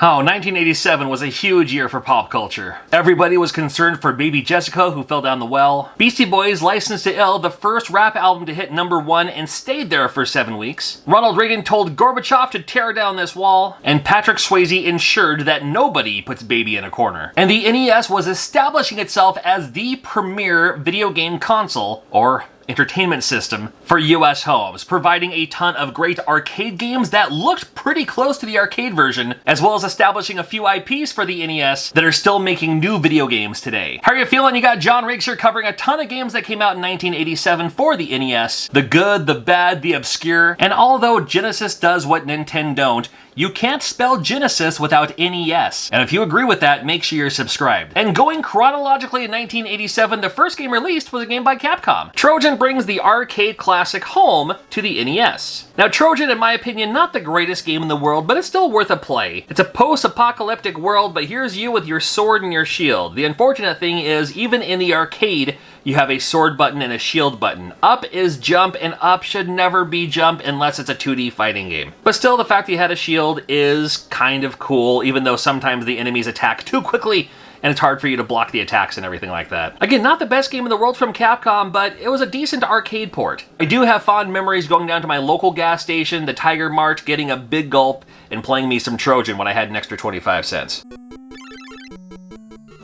Oh, 1987 was a huge year for pop culture. Everybody was concerned for baby Jessica, who fell down the well. Beastie Boys' Licensed to Ill, the first rap album to hit #1 and stayed there for 7 weeks. Ronald Reagan told Gorbachev to tear down this wall. And Patrick Swayze ensured that nobody puts baby in a corner. And the NES was establishing itself as the premier video game console, or entertainment system, for US homes, providing a ton of great arcade games that looked pretty close to the arcade version, as well as establishing a few IPs for the NES that are still making new video games today. How are you feeling? You got John Riggs here covering a ton of games that came out in 1987 for the NES. The good, the bad, the obscure, and although Genesis does what Nintendo don't, you can't spell Genesis without NES. And if you agree with that, make sure you're subscribed. And going chronologically in 1987, the first game released was a game by Capcom. Trojan brings the arcade classic home to the NES. Now Trojan, in my opinion, not the greatest game in the world, but it's still worth a play. It's a post-apocalyptic world, but here's you with your sword and your shield. The unfortunate thing is, even in the arcade, you have a sword button and a shield button. Up is jump, and up should never be jump unless it's a 2D fighting game. But still, the fact that you had a shield is kind of cool, even though sometimes the enemies attack too quickly and it's hard for you to block the attacks and everything like that. Again, not the best game in the world from Capcom, but it was a decent arcade port. I do have fond memories going down to my local gas station, the Tiger Mart, getting a big gulp and playing me some Trojan when I had an extra 25 cents.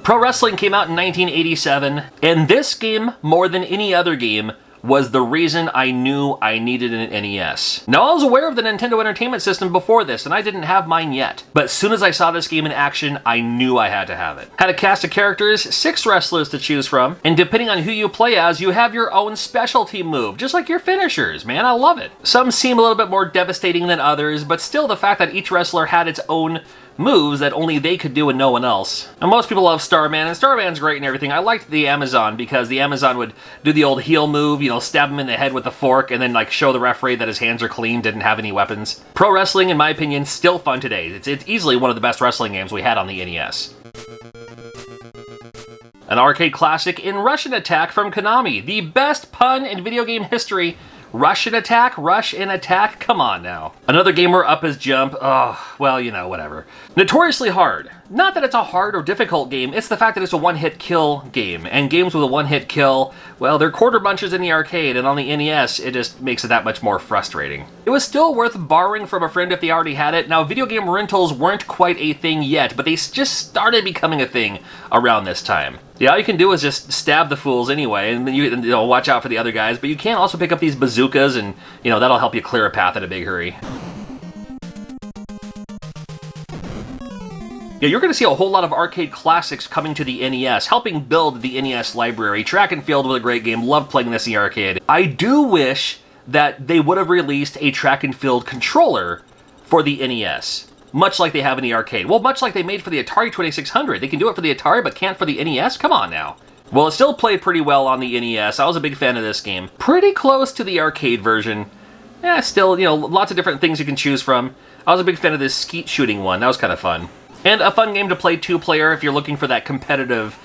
Pro Wrestling came out in 1987, and this game, more than any other game, was the reason I knew I needed an NES. Now, I was aware of the Nintendo Entertainment System before this, and I didn't have mine yet. But as soon as I saw this game in action, I knew I had to have it. Had a cast of characters, 6 wrestlers to choose from, and depending on who you play as, you have your own specialty move, just like your finishers, man, I love it. Some seem a little bit more devastating than others, but still the fact that each wrestler had its own moves that only they could do and no one else. And most people love Starman, and Starman's great and everything. I liked the Amazon because the Amazon would do the old heel move, you know, stab him in the head with a fork and then like show the referee that his hands are clean, didn't have any weapons. Pro Wrestling, in my opinion, still fun today. It's easily one of the best wrestling games we had on the NES. An arcade classic in Russian Attack from Konami. The best pun in video game history. Russian Attack? Rush in Attack? Come on now. Another game where up is jump. Oh, well, you know, whatever. Notoriously hard. Not that it's a hard or difficult game, it's the fact that it's a one-hit kill game. And games with a one-hit kill, well, they're quarter bunches in the arcade, and on the NES, it just makes it that much more frustrating. It was still worth borrowing from a friend if they already had it. Now, video game rentals weren't quite a thing yet, but they just started becoming a thing around this time. Yeah, all you can do is just stab the fools anyway, and then you know, watch out for the other guys, but you can also pick up these bazookas, and, you know, that'll help you clear a path in a big hurry. Yeah, you're going to see a whole lot of arcade classics coming to the NES, helping build the NES library. Track and Field was a great game, loved playing this in the arcade. I do wish that they would have released a Track and Field controller for the NES, much like they have in the arcade. Well, much like they made for the Atari 2600. They can do it for the Atari, but can't for the NES? Come on now. Well, it still played pretty well on the NES. I was a big fan of this game. Pretty close to the arcade version. Yeah, still, you know, lots of different things you can choose from. I was a big fan of this skeet shooting one. That was kind of fun. And a fun game to play 2-player if you're looking for that competitive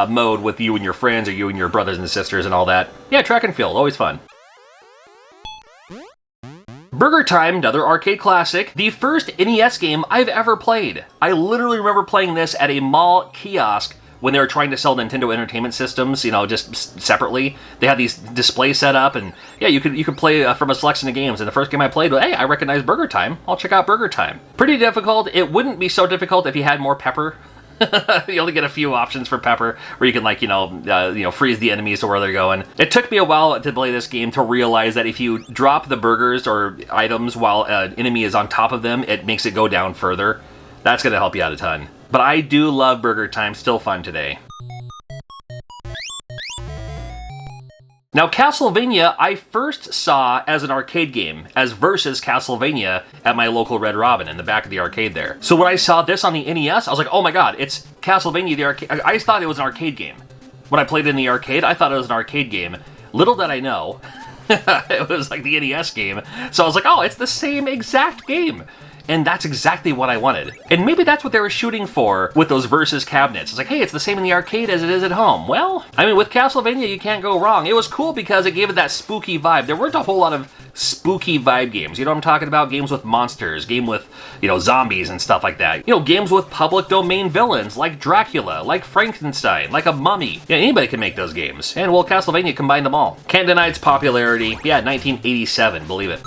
mode with you and your friends or you and your brothers and sisters and all that. Yeah, Track and Field, always fun. Burger Time, another arcade classic, the first NES game I've ever played. I literally remember playing this at a mall kiosk when they were trying to sell Nintendo Entertainment Systems, you know, just separately. They had these displays set up, and yeah, you could play from a selection of games. And the first game I played was, hey, I recognize Burger Time. I'll check out Burger Time. Pretty difficult. It wouldn't be so difficult if you had more pepper. You only get a few options for pepper, where you can, like, you know, freeze the enemies to where they're going. It took me a while to play this game to realize that if you drop the burgers or items while an enemy is on top of them, it makes it go down further. That's going to help you out a ton. But I do love Burger Time, still fun today. Now, Castlevania I first saw as an arcade game, as versus Castlevania at my local Red Robin in the back of the arcade there. So when I saw this on the NES, I was like, oh my god, it's Castlevania the arcade. I thought it was an arcade game. When I played it in the arcade, I thought it was an arcade game. Little did I know, it was like the NES game. So I was like, oh, it's the same exact game. And that's exactly what I wanted. And maybe that's what they were shooting for with those versus cabinets. It's like, hey, it's the same in the arcade as it is at home. Well, I mean, with Castlevania, you can't go wrong. It was cool because it gave it that spooky vibe. There weren't a whole lot of spooky vibe games. You know what I'm talking about? Games with monsters, game with, you know, zombies and stuff like that. You know, games with public domain villains like Dracula, like Frankenstein, like a mummy. Yeah, anybody can make those games. And well, Castlevania combined them all. Can't deny its popularity. Yeah, 1987, believe it.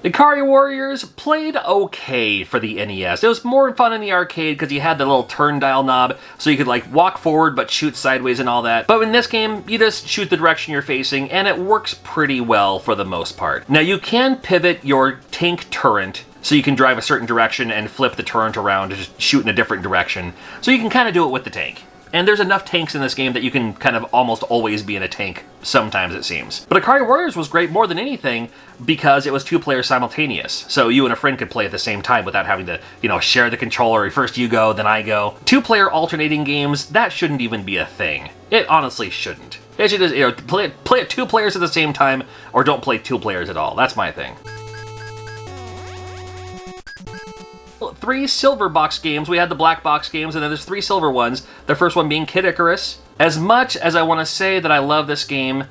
Ikari Warriors played okay for the NES. It was more fun in the arcade because you had the little turn dial knob, so you could like walk forward but shoot sideways and all that. But in this game, you just shoot the direction you're facing, and it works pretty well for the most part. Now you can pivot your tank turret so you can drive a certain direction and flip the turret around to just shoot in a different direction. So you can kind of do it with the tank. And there's enough tanks in this game that you can kind of almost always be in a tank, sometimes it seems. But Ikari Warriors was great more than anything because it was 2 players simultaneous. So you and a friend could play at the same time without having to, you know, share the controller. First you go, then I go. 2-player alternating games, that shouldn't even be a thing. It honestly shouldn't. It should just, you know, play it 2 players at the same time, or don't play 2 players at all. That's my thing. 3 silver box games. We had the black box games, and then there's 3 silver ones. The first one being Kid Icarus. As much as I want to say that I love this game,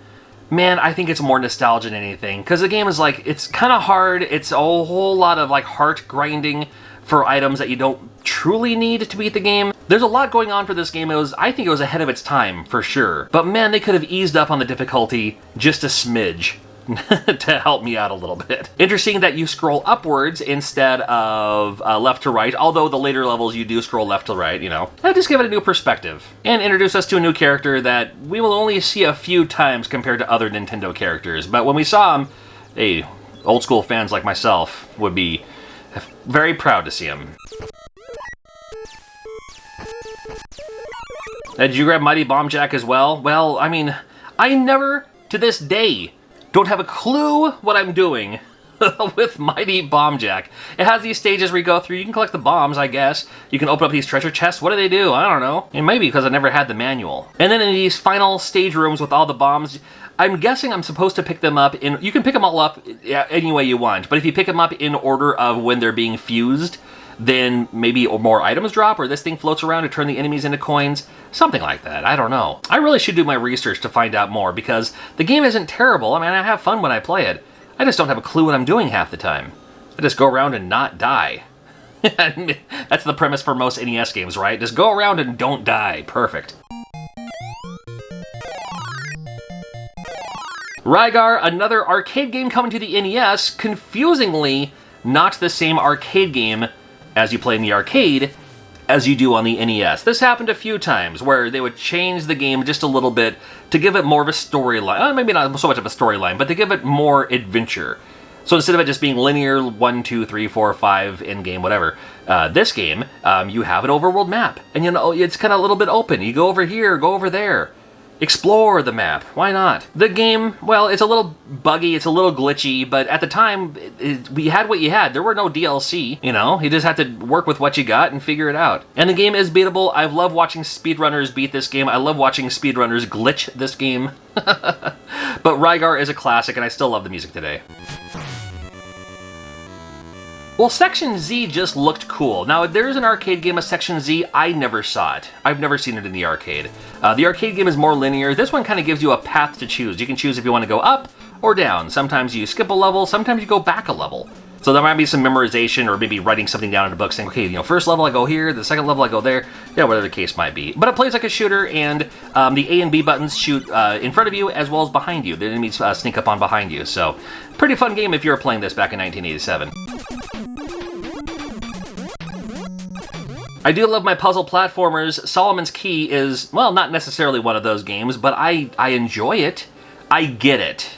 man, I think it's more nostalgia than anything. Because the game is like, it's kind of hard. It's a whole lot of like heart grinding for items that you don't truly need to beat the game. There's a lot going on for this game. I think it was ahead of its time, for sure. But man, they could have eased up on the difficulty just a smidge. To help me out a little bit. Interesting that you scroll upwards instead of left to right, although the later levels you do scroll left to right, you know. Just give it a new perspective. And introduce us to a new character that we will only see a few times compared to other Nintendo characters. But when we saw him, hey, old school fans like myself would be very proud to see him. Did you grab Mighty Bomb Jack as well? Well, I mean, I never, to this day, don't have a clue what I'm doing with Mighty Bomb Jack. It has these stages where you go through, you can collect the bombs, I guess. You can open up these treasure chests. What do they do? I don't know. And maybe because I never had the manual. And then in these final stage rooms with all the bombs, I'm guessing I'm supposed to pick them up in... You can pick them all up any way you want, but if you pick them up in order of when they're being fused, then maybe more items drop, or this thing floats around to turn the enemies into coins. Something like that. I don't know. I really should do my research to find out more, because the game isn't terrible. I mean, I have fun when I play it. I just don't have a clue what I'm doing half the time. I just go around and not die. That's the premise for most NES games, right? Just go around and don't die. Perfect. Rygar, another arcade game coming to the NES, confusingly not the same arcade game as you play in the arcade as you do on the NES. This happened a few times where they would change the game just a little bit to give it more of a storyline. Maybe not so much of a storyline, but to give it more adventure. So instead of it just being linear 1, 2, 3, 4, 5 in-game, whatever, this game, you have an overworld map. And you know, it's kind of a little bit open. You go over here, go over there. Explore the map. Why not? The game, well, it's a little buggy, it's a little glitchy, but at the time, we had what you had. There were no DLC, you know? You just had to work with what you got and figure it out. And the game is beatable. I love watching speedrunners beat this game. I love watching speedrunners glitch this game. But Rygar is a classic, and I still love the music today. Well, Section Z just looked cool. Now, there's an arcade game of Section Z. I never saw it. I've never seen it in the arcade. The arcade game is more linear. This one kind of gives you a path to choose. You can choose if you want to go up or down. Sometimes you skip a level, sometimes you go back a level. So there might be some memorization or maybe writing something down in a book saying, okay, you know, first level I go here, the second level I go there, yeah, whatever the case might be. But it plays like a shooter, and the A and B buttons shoot in front of you as well as behind you. The enemies sneak up on behind you. So, pretty fun game if you were playing this back in 1987. I do love my puzzle platformers. Solomon's Key is, well, not necessarily one of those games, but I enjoy it. I get it.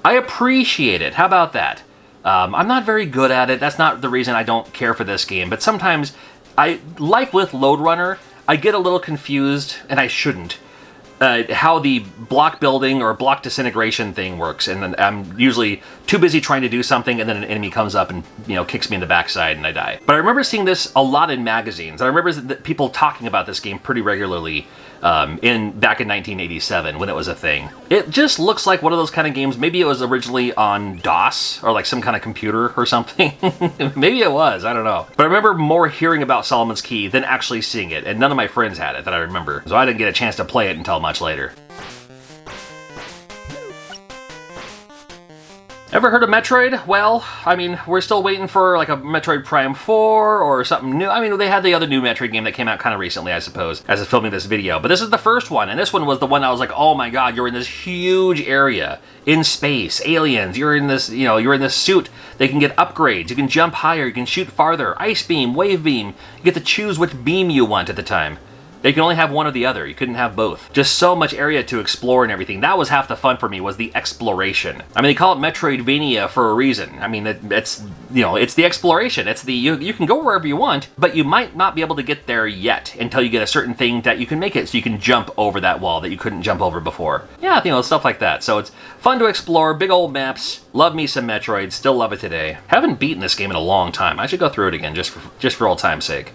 I appreciate it. How about that? I'm not very good at it. That's not the reason I don't care for this game, but sometimes, like with Lode Runner, I get a little confused, and I shouldn't, how the block building or block disintegration thing works, and then I'm usually too busy trying to do something, and then an enemy comes up and, you know, kicks me in the backside and I die. But I remember seeing this a lot in magazines. I remember people talking about this game pretty regularly back in 1987 when it was a thing. It just looks like one of those kind of games. Maybe it was originally on DOS or like some kind of computer or something. Maybe it was, I don't know. But I remember more hearing about Solomon's Key than actually seeing it, and none of my friends had it that I remember. So I didn't get a chance to play it until much later. Ever heard of Metroid? Well, I mean, we're still waiting for like a Metroid Prime 4 or something new. I mean, they had the other new Metroid game that came out kind of recently, I suppose, as of filming this video. But this is the first one, and this one was the one I was like, oh my god, you're in this huge area, in space, aliens, you're in this, you know, you're in this suit. They can get upgrades, you can jump higher, you can shoot farther, ice beam, wave beam. You get to choose which beam you want at the time. They can only have one or the other. You couldn't have both. Just so much area to explore and everything. That was half the fun for me, was the exploration. I mean, they call it Metroidvania for a reason. I mean, it's, you know, it's the exploration. It's the, you can go wherever you want, but you might not be able to get there yet until you get a certain thing that you can make it so you can jump over that wall that you couldn't jump over before. Yeah, you know, stuff like that. So it's fun to explore, big old maps. Love me some Metroid, still love it today. Haven't beaten this game in a long time. I should go through it again just for old time's sake.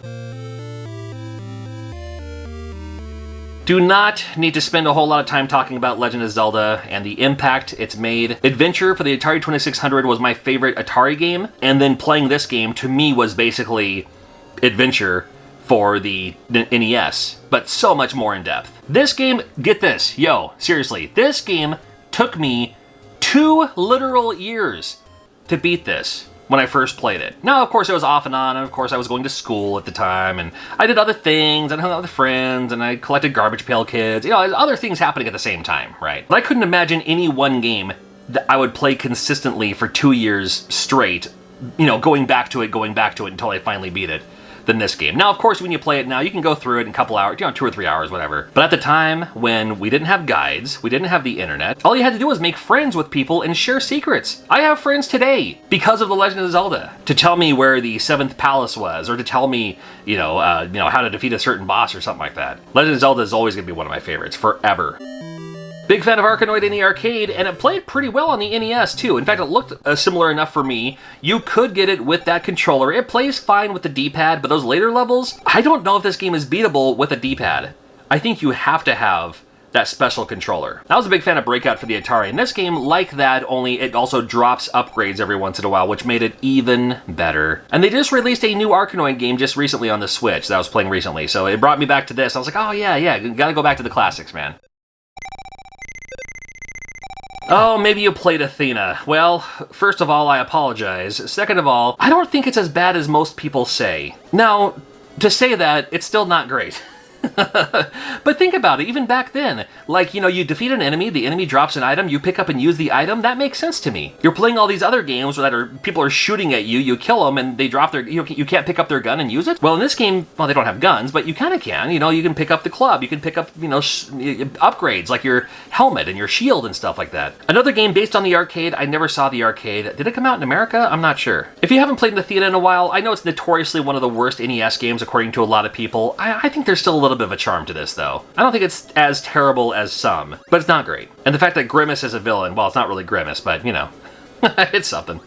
Do not need to spend a whole lot of time talking about Legend of Zelda and the impact it's made. Adventure for the Atari 2600 was my favorite Atari game, and then playing this game to me was basically Adventure for the NES, but so much more in depth. This game, get this, yo, seriously, this game took me 2 literal years to beat this when I first played it. Now, of course, it was off and on, and of course I was going to school at the time, and I did other things, and I hung out with friends, and I collected Garbage Pail Kids, you know, other things happening at the same time, right? But I couldn't imagine any one game that I would play consistently for 2 years straight, you know, going back to it until I finally beat it, than this game. Now, of course, when you play it now, you can go through it in a couple hours, you know, 2 or 3 hours, whatever. But at the time, when we didn't have guides, we didn't have the internet, all you had to do was make friends with people and share secrets. I have friends today because of The Legend of Zelda to tell me where the 7th palace was, or to tell me, you know, how to defeat a certain boss or something like that. Legend of Zelda is always going to be one of my favorites, forever. Big fan of Arkanoid in the arcade, and it played pretty well on the NES too. In fact, it looked similar enough for me. You could get it with that controller. It plays fine with the D-pad, but those later levels, I don't know if this game is beatable with a D-pad. I think you have to have that special controller. I was a big fan of Breakout for the Atari, and this game, like that, only it also drops upgrades every once in a while, which made it even better. And they just released a new Arkanoid game just recently on the Switch that I was playing recently, so it brought me back to this. I was like, oh yeah, gotta go back to the classics, man. Oh, maybe you played Athena. Well, first of all, I apologize. Second of all, I don't think it's as bad as most people say. Now, to say that, it's still not great. But think about it, even back then, like, you know, you defeat an enemy, the enemy drops an item, you pick up and use the item, that makes sense to me. You're playing all these other games that people are shooting at you, you kill them, and they drop their, you can't pick up their gun and use it? Well, in this game, well, they don't have guns, but you kind of can, you know, you can pick up the club, you can pick up, you know, upgrades, like your helmet and your shield and stuff like that. Another game based on the arcade, I never saw the arcade. Did it come out in America? I'm not sure. If you haven't played Athena in a while, I know it's notoriously one of the worst NES games according to a lot of people. I think there's still a little bit of a charm to this, though. I don't think it's as terrible as some, but it's not great. And the fact that Grimace is a villain, well, it's not really Grimace, but, you know, it's something.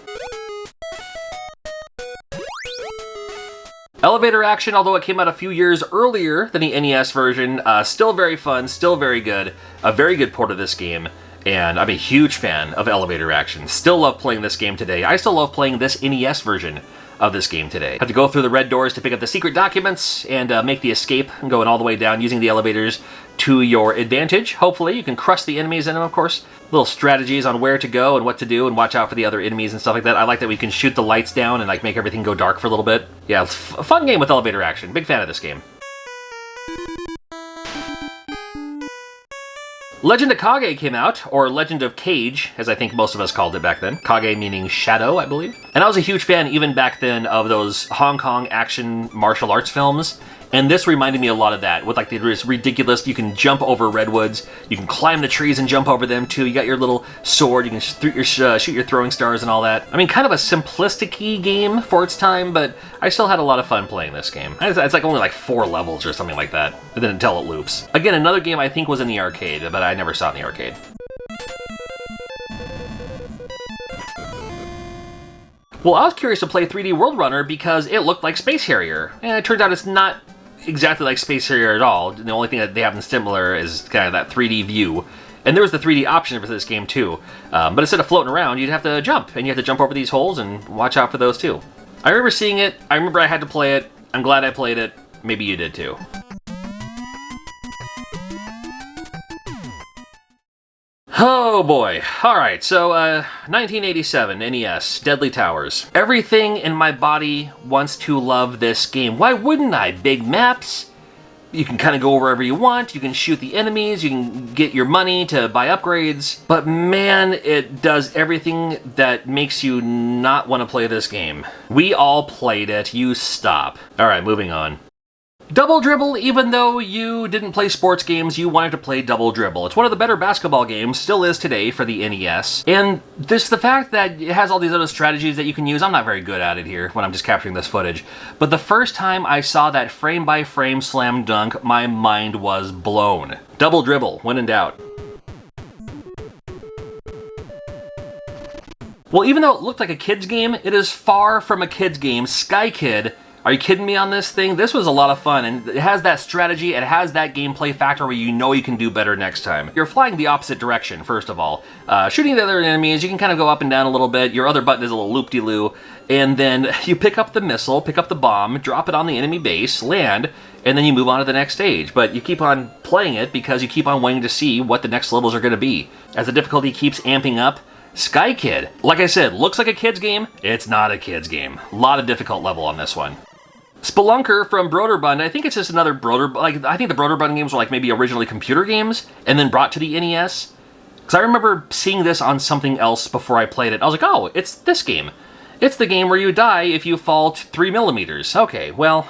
Elevator Action, although it came out a few years earlier than the NES version, still very fun, still very good. A very good port of this game, and I'm a huge fan of Elevator Action. Still love playing this game today. I still love playing this NES version of this game today. Have to go through the red doors to pick up the secret documents and make the escape, going all the way down using the elevators to your advantage. Hopefully you can crush the enemies in them, of course. Little strategies on where to go and what to do and watch out for the other enemies and stuff like that. I like that we can shoot the lights down and like make everything go dark for a little bit. Yeah, it's a fun game with Elevator Action. Big fan of this game. Legend of Kage came out, or Legend of Cage, as I think most of us called it back then. Kage meaning shadow, I believe. And I was a huge fan even back then of those Hong Kong action martial arts films. And this reminded me a lot of that, with like this ridiculous, you can jump over redwoods, you can climb the trees and jump over them too, you got your little sword, you can shoot your throwing stars and all that. I mean, kind of a simplistic-y game for its time, but I still had a lot of fun playing this game. It's like only like 4 levels or something like that, and then until it loops. Again, another game I think was in the arcade, but I never saw it in the arcade. Well, I was curious to play 3D World Runner because it looked like Space Harrier, and it turns out it's not exactly like Space Harrier at all. The only thing that they have similar is kind of that 3D view. And there was the 3D option for this game too. But instead of floating around, you'd have to jump. And you have to jump over these holes and watch out for those too. I remember seeing it. I remember I had to play it. I'm glad I played it. Maybe you did too. Oh boy. Alright, so 1987 NES, Deadly Towers. Everything in my body wants to love this game. Why wouldn't I? Big maps. You can kind of go wherever you want. You can shoot the enemies. You can get your money to buy upgrades. But man, it does everything that makes you not want to play this game. We all played it. You stop. Alright, moving on. Double Dribble, even though you didn't play sports games, you wanted to play Double Dribble. It's one of the better basketball games, still is today for the NES. And this, the fact that it has all these other strategies that you can use, I'm not very good at it here when I'm just capturing this footage. But the first time I saw that frame-by-frame slam dunk, my mind was blown. Double Dribble, when in doubt. Well, even though it looked like a kid's game, it is far from a kid's game. Sky Kid. Are you kidding me on this thing? This was a lot of fun, and it has that strategy, it has that gameplay factor where you know you can do better next time. You're flying the opposite direction, first of all. Shooting the other enemies, you can kind of go up and down a little bit. Your other button is a little loop-de-loo, and then you pick up the missile, pick up the bomb, drop it on the enemy base, land, and then you move on to the next stage. But you keep on playing it because you keep on waiting to see what the next levels are going to be. As the difficulty keeps amping up, Sky Kid, like I said, looks like a kid's game. It's not a kid's game. A lot of difficult level on this one. Spelunker from Broderbund, I think it's just another I think the Broderbund games were like maybe originally computer games and then brought to the NES. Because I remember seeing this on something else before I played it. I was like, oh, it's this game. It's the game where you die if you fall 3 millimeters. Okay, well,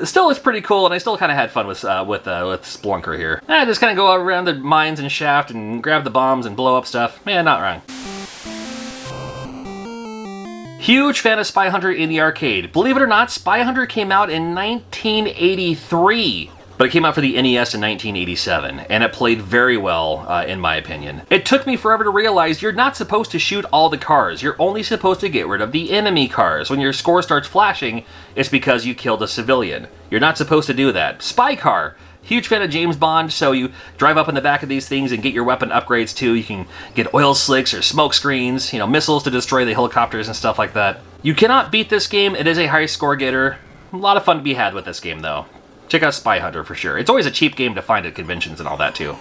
still it's pretty cool, and I still kind of had fun with Spelunker here. Just kind of go around the mines and shaft and grab the bombs and blow up stuff. Yeah, not wrong. Huge fan of Spy Hunter in the arcade. Believe it or not, Spy Hunter came out in 1983, but it came out for the NES in 1987, and it played very well, in my opinion. It took me forever to realize you're not supposed to shoot all the cars. You're only supposed to get rid of the enemy cars. When your score starts flashing, it's because you killed a civilian. You're not supposed to do that. Spy Car. Huge fan of James Bond, so you drive up in the back of these things and get your weapon upgrades too. You can get oil slicks or smoke screens, you know, missiles to destroy the helicopters and stuff like that. You cannot beat this game. It is a high score getter. A lot of fun to be had with this game though. Check out Spy Hunter for sure. It's always a cheap game to find at conventions and all that too.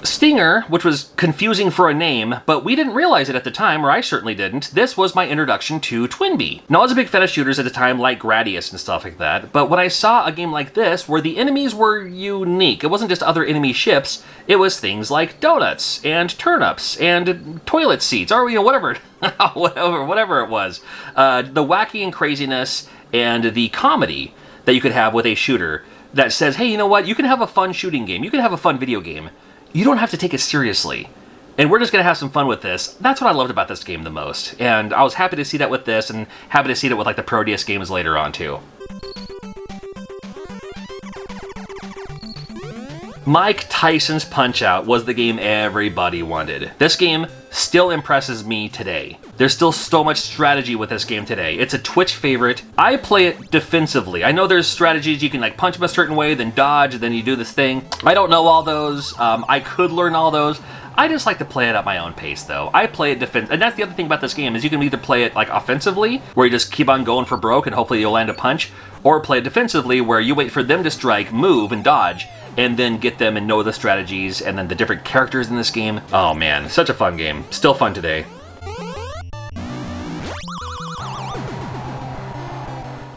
Stinger, which was confusing for a name, but we didn't realize it at the time, or I certainly didn't. This was my introduction to Twinbee. Now, I was a big fan of shooters at the time, like Gradius and stuff like that, but when I saw a game like this, where the enemies were unique, it wasn't just other enemy ships, it was things like donuts, and turnips, and toilet seats, or, you know, whatever, whatever it was. The wacky and craziness, and the comedy that you could have with a shooter that says, hey, you know what, you can have a fun shooting game, you can have a fun video game, you don't have to take it seriously. And we're just going to have some fun with this. That's what I loved about this game the most. And I was happy to see that with this, and happy to see that with like the Proteus games later on too. Mike Tyson's Punch-Out was the game everybody wanted. This game still impresses me today. There's still so much strategy with this game today. It's a Twitch favorite. I play it defensively. I know there's strategies you can like punch them a certain way, then dodge, then you do this thing. I don't know all those. I could learn all those. I just like to play it at my own pace though. I play it defense, and that's the other thing about this game is you can either play it like offensively, where you just keep on going for broke and hopefully you'll land a punch, or play it defensively where you wait for them to strike, move, and dodge, and then get them and know the strategies and then the different characters in this game. Oh man, such a fun game. Still fun today.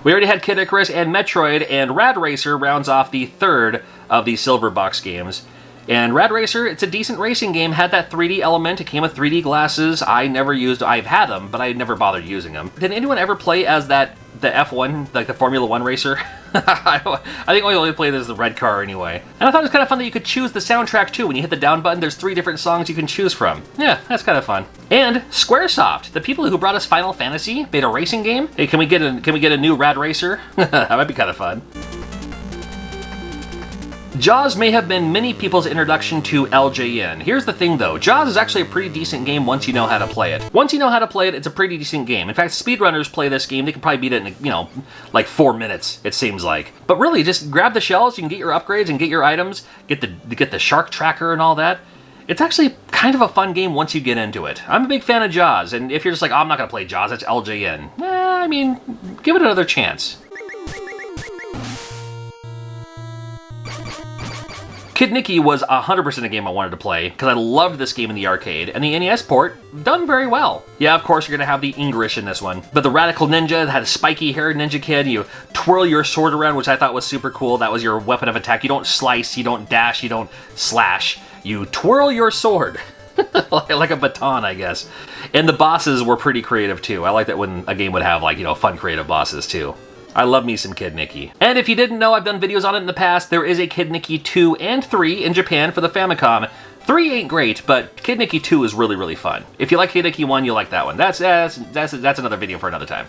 We already had Kid Icarus and Metroid, and Rad Racer rounds off the third of the Silver Box games. And Rad Racer, it's a decent racing game, had that 3D element, it came with 3D glasses. I've had them, but I never bothered using them. Did anyone ever play as the F1, like the Formula 1 racer? I think we only played as the red car anyway. And I thought it was kind of fun that you could choose the soundtrack too. When you hit the down button, there's 3 different songs you can choose from. Yeah, that's kind of fun. And Squaresoft, the people who brought us Final Fantasy, made a racing game. Hey, can we get a new Rad Racer? That might be kind of fun. Jaws may have been many people's introduction to LJN. Here's the thing though, Jaws is actually a pretty decent game once you know how to play it. Once you know how to play it, it's a pretty decent game. In fact, speedrunners play this game, they can probably beat it in, like 4 minutes, it seems like. But really, just grab the shells, you can get your upgrades and get your items, get the shark tracker and all that. It's actually kind of a fun game once you get into it. I'm a big fan of Jaws, and if you're just like, oh, I'm not gonna play Jaws, it's LJN. I mean, give it another chance. Kid Nicky was 100% a game I wanted to play, because I loved this game in the arcade, and the NES port, done very well. Yeah, of course you're going to have the English in this one, but the Radical Ninja had a spiky haired ninja kid, you twirl your sword around, which I thought was super cool. That was your weapon of attack. You don't slice, you don't dash, you don't slash. You twirl your sword. Like a baton, I guess. And the bosses were pretty creative too. I like that when a game would have like, fun creative bosses too. I love me some Kid Nicky. And if you didn't know, I've done videos on it in the past. There is a Kid Nicky 2 and 3 in Japan for the Famicom. 3 ain't great, but Kid Nicky 2 is really, really fun. If you like Kid Nicky 1, you'll like that one. That's another video for another time.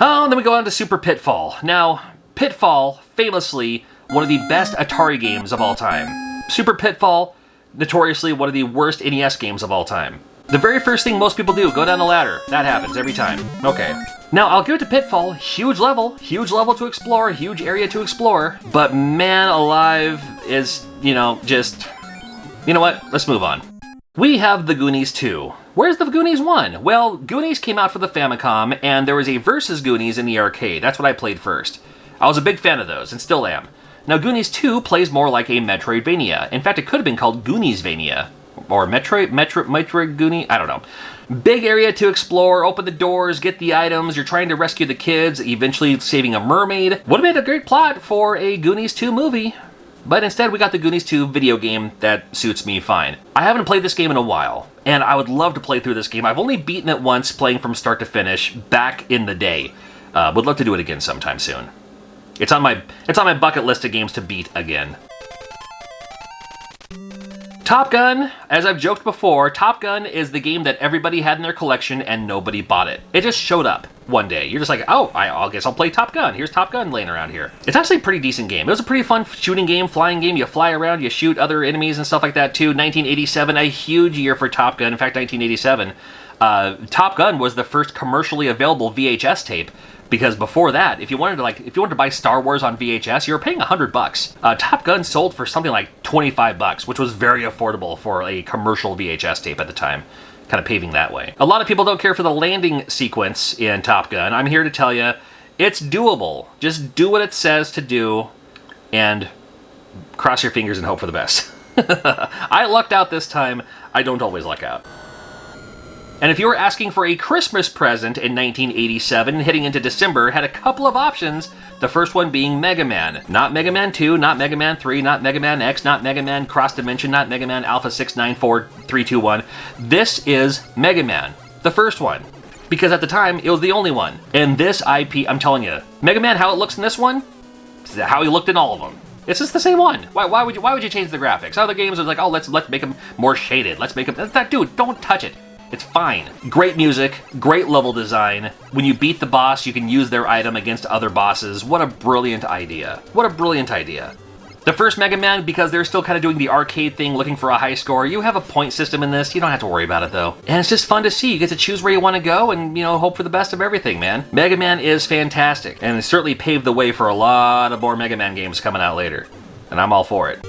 Oh, then we go on to Super Pitfall. Now, Pitfall, famously, one of the best Atari games of all time. Super Pitfall, notoriously one of the worst NES games of all time. The very first thing most people do, go down the ladder. That happens every time. Okay. Now, I'll give it to Pitfall. Huge level to explore, huge area to explore. But man alive is, just... You know what? Let's move on. We have The Goonies 2. Where's The Goonies 1? Well, Goonies came out for the Famicom, and there was a Versus Goonies in the arcade. That's what I played first. I was a big fan of those, and still am. Now, Goonies 2 plays more like a Metroidvania. In fact, it could have been called Gooniesvania. Or Metroid Goonie, I don't know. Big area to explore, open the doors, get the items, you're trying to rescue the kids, eventually saving a mermaid. Would have made a great plot for a Goonies 2 movie. But instead we got the Goonies 2 video game that suits me fine. I haven't played this game in a while, and I would love to play through this game. I've only beaten it once playing from start to finish back in the day. Would love to do it again sometime soon. It's on my bucket list of games to beat again. Top Gun, as I've joked before, Top Gun is the game that everybody had in their collection and nobody bought it. It just showed up one day. You're just like, oh, I guess I'll play Top Gun. Here's Top Gun laying around here. It's actually a pretty decent game. It was a pretty fun shooting game, flying game. You fly around, you shoot other enemies and stuff like that too. 1987, a huge year for Top Gun. In fact, 1987, Top Gun was the first commercially available VHS tape. Because before that, if you wanted to buy Star Wars on VHS, you were paying $100. Top Gun sold for something like $25, which was very affordable for a commercial VHS tape at the time. Kind of paving that way. A lot of people don't care for the landing sequence in Top Gun. I'm here to tell you, it's doable. Just do what it says to do, and cross your fingers and hope for the best. I lucked out this time. I don't always luck out. And if you were asking for a Christmas present in 1987, heading into December, had a couple of options. The first one being Mega Man. Not Mega Man 2, not Mega Man 3, not Mega Man X, not Mega Man Cross Dimension, not Mega Man Alpha 694321. This is Mega Man, the first one. Because at the time, it was the only one. And this IP, I'm telling you, Mega Man, how it looks in this one, is how he looked in all of them. It's just the same one. Why would you change the graphics? Other games are like, oh, let's make them more shaded. Let's make them... Dude, don't touch it. It's fine. Great music, great level design. When you beat the boss, you can use their item against other bosses. What a brilliant idea. What a brilliant idea. The first Mega Man, because they're still kind of doing the arcade thing, looking for a high score, you have a point system in this. You don't have to worry about it, though. And it's just fun to see. You get to choose where you want to go and, hope for the best of everything, man. Mega Man is fantastic, and it certainly paved the way for a lot of more Mega Man games coming out later. And I'm all for it.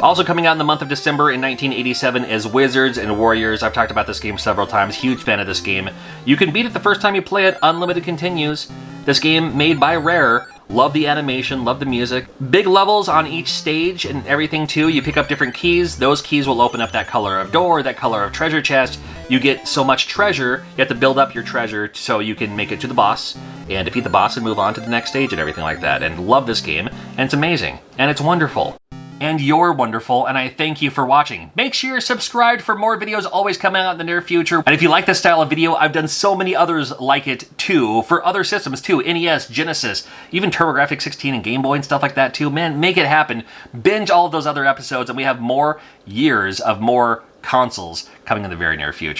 Also coming out in the month of December in 1987 is Wizards and Warriors. I've talked about this game several times. Huge fan of this game. You can beat it the first time you play it. Unlimited continues. This game made by Rare. Love the animation, love the music. Big levels on each stage and everything too. You pick up different keys. Those keys will open up that color of door, that color of treasure chest. You get so much treasure, you have to build up your treasure so you can make it to the boss and defeat the boss and move on to the next stage and everything like that. And love this game, and it's amazing, and it's wonderful. And you're wonderful, and I thank you for watching. Make sure you're subscribed for more videos always coming out in the near future. And if you like this style of video, I've done so many others like it too, for other systems too, NES, Genesis, even TurboGrafx 16 and Game Boy and stuff like that too. Man, make it happen. Binge all of those other episodes, and we have more years of more consoles coming in the very near future.